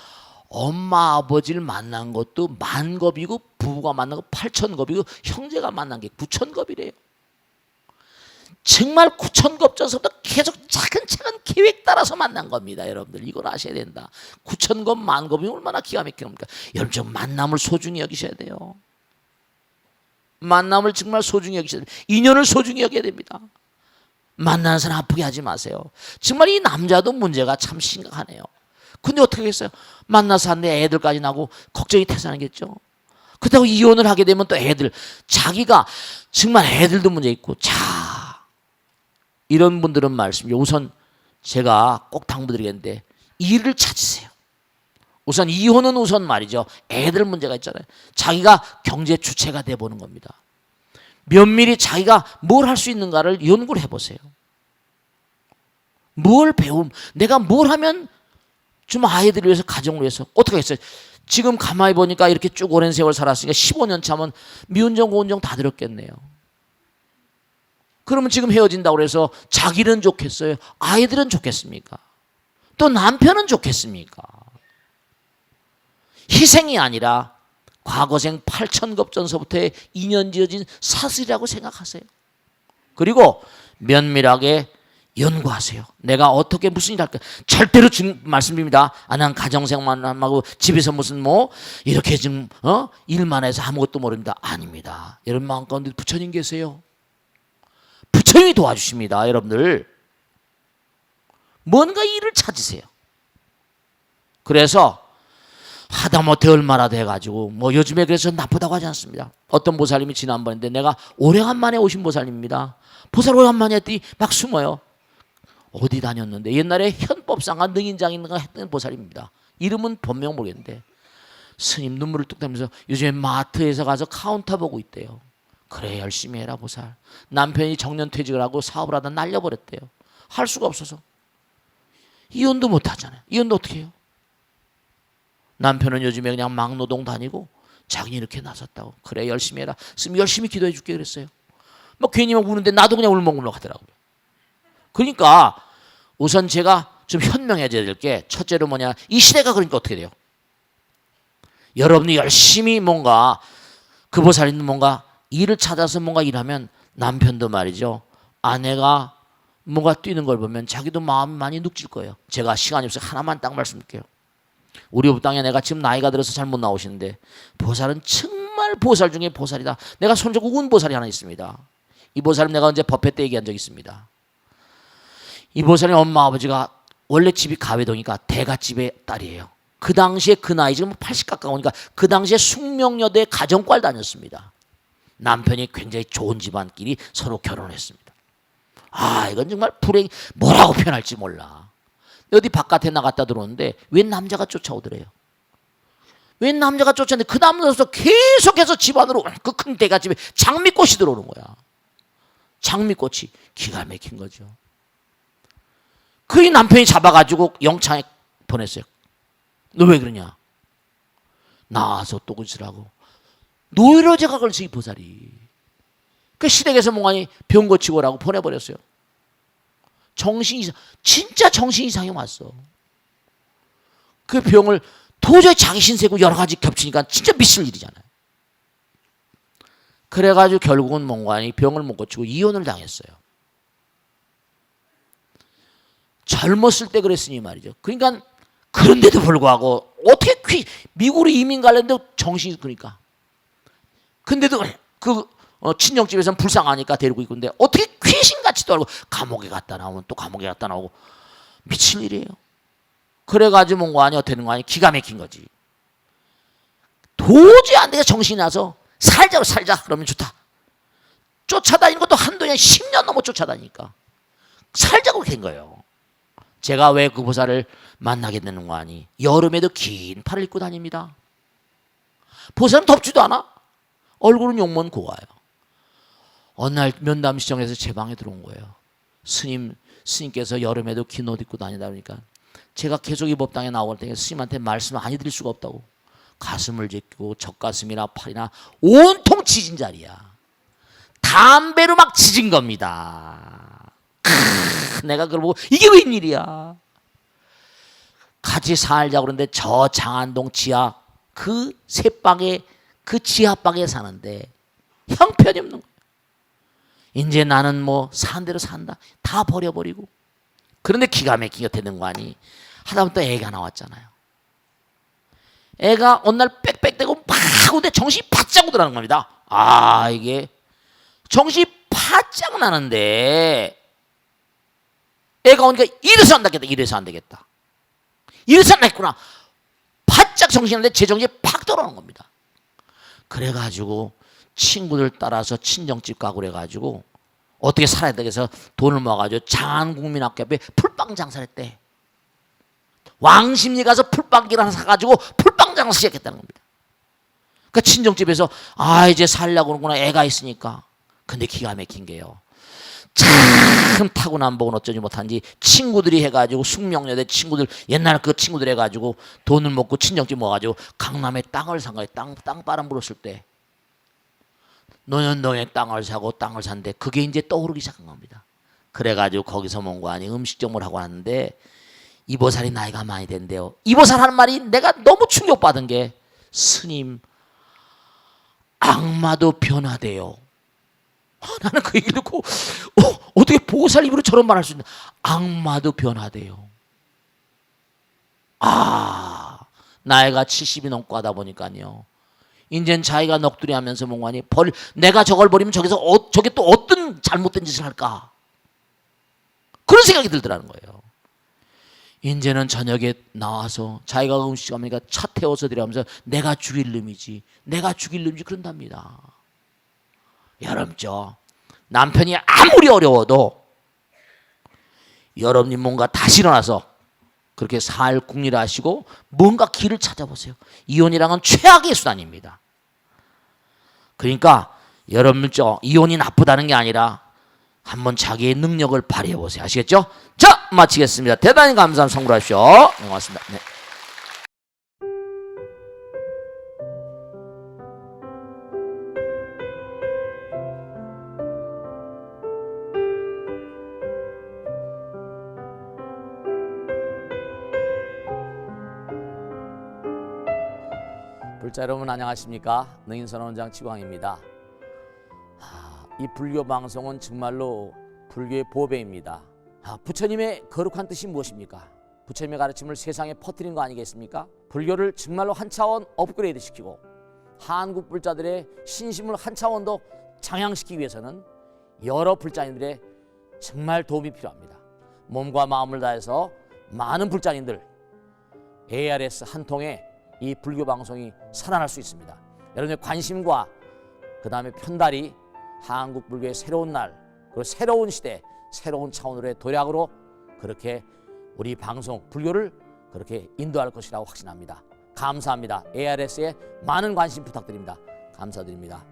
엄마 아버지를 만난 것도 10,000겁이고 부부가 만난 거 8,000겁이고 형제가 만난 게 9,000겁이래요. 정말 9,000겁 전서부터 계속 차근차근 계획 따라서 만난 겁니다. 여러분들 이걸 아셔야 된다. 9,000겁 10,000겁이 얼마나 기가 막힌 겁니까? 여러분 좀 만남을 소중히 여기셔야 돼요. 만남을 정말 소중히 여기셔야 돼요. 인연을 소중히 여겨야 됩니다. 만나는 사람 아프게 하지 마세요. 정말 이 남자도 문제가 참 심각하네요. 근데 어떻게 하겠어요? 만나서 한데 애들까지 나고 걱정이 태산하겠죠. 그렇다고 이혼을 하게 되면 또 애들, 자기가 정말 애들도 문제 있고. 자, 이런 분들은 말씀이죠. 우선 제가 꼭 당부드리겠는데 일을 찾으세요. 우선 이혼은 우선 말이죠. 애들 문제가 있잖아요. 자기가 경제 주체가 돼보는 겁니다. 면밀히 자기가 뭘 할 수 있는가를 연구를 해보세요. 뭘 내가 뭘 하면 좀 아이들을 위해서, 가정을 위해서 어떻게 했어요? 지금 가만히 보니까 이렇게 쭉 오랜 세월 살았으니까 15년 차면 미운정 고운정 다 들었겠네요. 그러면 지금 헤어진다고 해서 자기는 좋겠어요? 아이들은 좋겠습니까? 또 남편은 좋겠습니까? 희생이 아니라 과거생 8,000겁 전서부터의 인연 지어진 사슬이라고 생각하세요. 그리고 면밀하게 연구하세요. 내가 어떻게 무슨 일 할까? 절대로 말씀드립니다. 난 가정생활만 하고 집에서 무슨 이렇게 지금 일만 해서 아무것도 모릅니다. 아닙니다. 여러분 마음 가운데 부처님 계세요. 부처님이 도와주십니다. 여러분들 뭔가 일을 찾으세요. 그래서 하다못해 얼마나 돼가지고 요즘에 그래서 나쁘다고 하지 않습니다. 어떤 보살님이 지난번인데 내가 오래간만에 오신 보살님입니다. 보살 오래간만에 했더니 막 숨어요. 어디 다녔는데 옛날에 현법상가 능인장인가 했던 보살입니다. 이름은 본명 모르겠는데 스님 눈물을 뚝 떼면서 요즘에 마트에서 가서 카운터 보고 있대요. 그래 열심히 해라 보살. 남편이 정년퇴직을 하고 사업을 하다 날려버렸대요. 할 수가 없어서 이혼도 못하잖아요. 이혼도 어떻게 해요? 남편은 요즘에 그냥 막노동 다니고 자기는 이렇게 나섰다고. 그래 열심히 해라. 스님 열심히 기도해 줄게 그랬어요. 괜히 우는데 나도 그냥 울먹울먹 하더라고요. 그러니까 우선 제가 좀 현명해져야 될 게 첫째로 뭐냐, 이 시대가 그러니까 어떻게 돼요? 여러분이 열심히 뭔가 그 보살님 뭔가 일을 찾아서 뭔가 일하면 남편도 말이죠, 아내가 뭔가 뛰는 걸 보면 자기도 마음이 많이 눅질 거예요. 제가 시간이 없어서 하나만 딱 말씀드릴게요. 우리 법당에 내가 지금 나이가 들어서 잘 못 나오시는데 보살은 정말 보살 중에 보살이다. 내가 손잡고 운 보살이 하나 있습니다. 이 보살님 내가 언제 법회 때 얘기한 적이 있습니다. 이 보살님 엄마 아버지가 원래 집이 가회동이니까 대갓집의 딸이에요. 그 당시에 그 나이 지금 80 가까우니까 그 당시에 숙명여대 가정과를 다녔습니다. 남편이 굉장히 좋은 집안끼리 서로 결혼했습니다. 아 이건 정말 불행, 뭐라고 표현할지 몰라. 어디 바깥에 나갔다 들어오는데 웬 남자가 쫓아오더래요. 웬 남자가 쫓아오는데 그 남자로서 계속해서 집안으로 그 큰 대갓집에 장미꽃이 들어오는 거야. 장미꽃이 기가 막힌 거죠. 그의 남편이 잡아가지고 영창에 보냈어요. 너 왜 그러냐? 나와서 또 그러라고. 노이로제가 걸쳐 이 보살이. 그 시댁에서 몽환이 병 고치고 오라고 보내버렸어요. 정신 이상, 진짜 정신 이상이 왔어. 그 병을 도저히 자기 신세고 여러 가지 겹치니까 진짜 미칠 일이잖아요. 그래가지고 결국은 몽환이 병을 못 고치고 이혼을 당했어요. 젊었을 때 그랬으니 말이죠. 그러니까 그런데도 불구하고 어떻게 미국으로 이민 가려는데 정신이 그러니까. 근데도 친정집에서는 불쌍하니까 데리고 있고 근데 어떻게 귀신같이도 알고 감옥에 갔다 나오면 또 감옥에 갔다 나오고 미칠 일이에요. 그래가지고 뭔가 아니 어떻게 되는 거 아니 기가 막힌 거지. 도저히 안 되게 정신이 나서 살자 그러면 좋다. 쫓아다니는 것도 한두 년 10년 넘어 쫓아다니니까 살자고 된 거예요. 제가 왜 그 보살을 만나게 되는 거 아니 여름에도 긴 팔을 입고 다닙니다. 보살은 덥지도 않아. 얼굴은 용먼 고와요. 어느 날 면담시청에서 제 방에 들어온 거예요. 스님께서 여름에도 긴 옷 입고 다니다 보니까 제가 계속 이 법당에 나올 때 스님한테 말씀을 많이 드릴 수가 없다고. 가슴을 제끼고 젖가슴이나 팔이나 온통 지진 자리야. 담배로 막 지진 겁니다. 내가 그걸 보고 이게 웬일이야. 같이 살자고 그러는데 저 장안동 지하 그 새방에 그 지하방에 사는데 형편이 없는 거예요. 이제 나는 뭐 산 대로 산다. 다 버려버리고. 그런데 기가 막히게 되는 거 아니. 하다보다 애가 나왔잖아요. 애가 어느 날 빽빽대고 막 하고 정신이 바짝 오더라는 겁니다. 아 이게 정신이 바짝 나는데 애가 오니까 이래서 안 되겠다. 이래서 안 되겠다. 이래서 안 되겠구나. 바짝 정신이 나는데 제 정신이 팍 떨어오는 겁니다. 그래가지고 친구들 따라서 친정집 가고 그래가지고 어떻게 살아야 되겠어 돈을 모아가지고 장안국민학교 앞에 풀빵 장사를 했대. 왕십리 가서 풀빵기를 하나 사가지고 풀빵 장사 시작했다는 겁니다. 그러니까 친정집에서 아 이제 살려고 그러구나 애가 있으니까. 근데 기가 막힌 게요. 참 타고난 복은 어쩌지 못한지 친구들이 해가지고 숙명여대 친구들 옛날 그 친구들 해가지고 돈을 먹고 친정집 모아가지고 강남에 땅을 산 거예요. 땅바람 불었을 때 논현동에 땅을 사고 땅을 샀는데 그게 이제 떠오르기 시작한 겁니다. 그래가지고 거기서 뭔가 아니 음식점을 하고 왔는데 이보살이 나이가 많이 된대요. 이보살 하는 말이 내가 너무 충격받은 게 스님 악마도 변화돼요. 나는 그 얘기를 듣고 어떻게 보살 입으로 저런 말 할 수 있나. 악마도 변화돼요. 아 나이가 70이 넘고 하다 보니까요. 이젠 자기가 넋두리 하면서 몽환이 내가 저걸 버리면 저게 또 어떤 잘못된 짓을 할까. 그런 생각이 들더라는 거예요. 이제는 저녁에 나와서 자기가 음식 하니까 차 태워서 들여가면서 내가 죽일 놈이지 그런답니다. 여러분죠. 남편이 아무리 어려워도 여러분이 뭔가 다시 일어나서 그렇게 살 궁리를 하시고 뭔가 길을 찾아보세요. 이혼이랑은 최악의 수단입니다. 그러니까 여러분죠. 이혼이 나쁘다는 게 아니라 한번 자기의 능력을 발휘해 보세요. 아시겠죠? 자, 마치겠습니다. 대단히 감사한 성불하십시오. 고맙습니다. 네. 불자 여러분 안녕하십니까? 능인선원장 지광입니다. 이 불교 방송은 정말로 불교의 보배입니다. 부처님의 거룩한 뜻이 무엇입니까? 부처님의 가르침을 세상에 퍼뜨린 거 아니겠습니까? 불교를 정말로 한 차원 업그레이드 시키고 한국 불자들의 신심을 한 차원 더 장양시키기 위해서는 여러 불자님들의 정말 도움이 필요합니다. 몸과 마음을 다해서 많은 불자님들 ARS 한 통에 이 불교 방송이 살아날 수 있습니다. 여러분의 관심과 그 다음에 편달이 한국 불교의 새로운 날, 그리고 새로운 시대, 새로운 차원으로의 도약으로 그렇게 우리 방송 불교를 그렇게 인도할 것이라고 확신합니다. 감사합니다. ARS에 많은 관심 부탁드립니다. 감사드립니다.